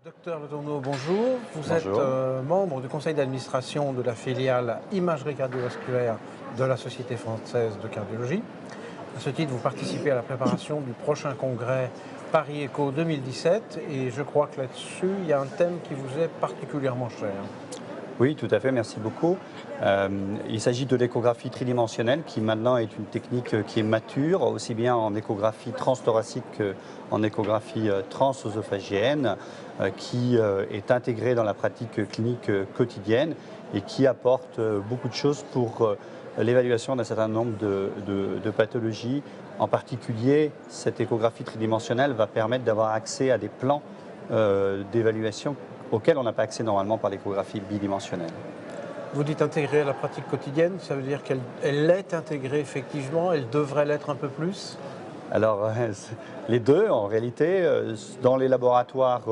Docteur Le Tourneau, bonjour. Vous êtes Bonjour. membre du conseil d'administration de la filiale imagerie cardiovasculaire de la Société française de cardiologie. À ce titre, vous participez à la préparation du prochain congrès Paris Echo 2017 et je crois que là-dessus, il y a un thème qui vous est particulièrement cher. Oui, tout à fait, merci beaucoup. Il s'agit de l'échographie tridimensionnelle qui maintenant est une technique qui est mature, aussi bien en échographie transthoracique qu'en échographie transœsophagienne, qui est intégrée dans la pratique clinique quotidienne et qui apporte beaucoup de choses pour l'évaluation d'un certain nombre de pathologies. En particulier, cette échographie tridimensionnelle va permettre d'avoir accès à des plans d'évaluation auquel on n'a pas accès normalement par l'échographie bidimensionnelle. Vous dites intégrer à la pratique quotidienne, ça veut dire qu'elle est intégrée effectivement, elle devrait l'être un peu plus? Alors, les deux, en réalité, dans les laboratoires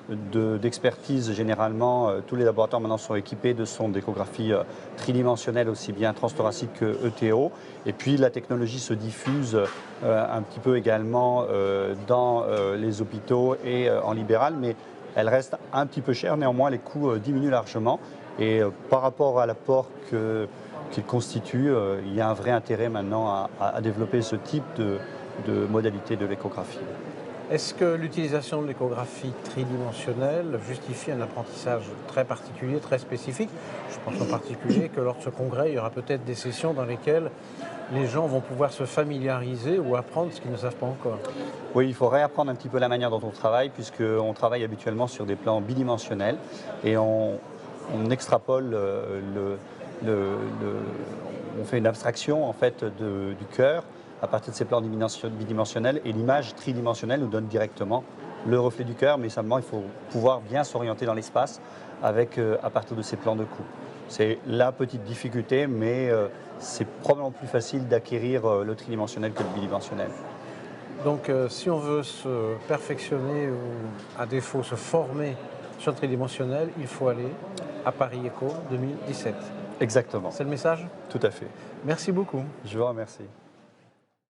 d'expertise, généralement, tous les laboratoires maintenant sont équipés de sondes d'échographie tridimensionnelle, aussi bien transthoracique que ETO. Et puis, la technologie se diffuse un petit peu également dans les hôpitaux et en libéral, mais elle reste un petit peu chère. Néanmoins, les coûts diminuent largement. Et par rapport à l'apport qu'il constitue, il y a un vrai intérêt maintenant à développer ce type de modalité de l'échographie. Est-ce que l'utilisation de l'échographie tridimensionnelle justifie un apprentissage très particulier, très spécifique? Je pense en particulier que lors de ce congrès, il y aura peut-être des sessions dans lesquelles les gens vont pouvoir se familiariser ou apprendre ce qu'ils ne savent pas encore. Oui, il faut réapprendre un petit peu la manière dont on travaille, puisqu'on travaille habituellement sur des plans bidimensionnels et on extrapole on fait une abstraction en fait du cœur à partir de ces plans bidimensionnels et l'image tridimensionnelle nous donne directement le reflet du cœur, mais seulement il faut pouvoir bien s'orienter dans l'espace avec à partir de ces plans de coupe. C'est la petite difficulté, mais c'est probablement plus facile d'acquérir le tridimensionnel que le bidimensionnel. Donc si on veut se perfectionner ou à défaut se former sur le tridimensionnel, il faut aller à Paris Echo 2017. Exactement, C'est le message? tout à fait. Merci beaucoup. Je vous remercie.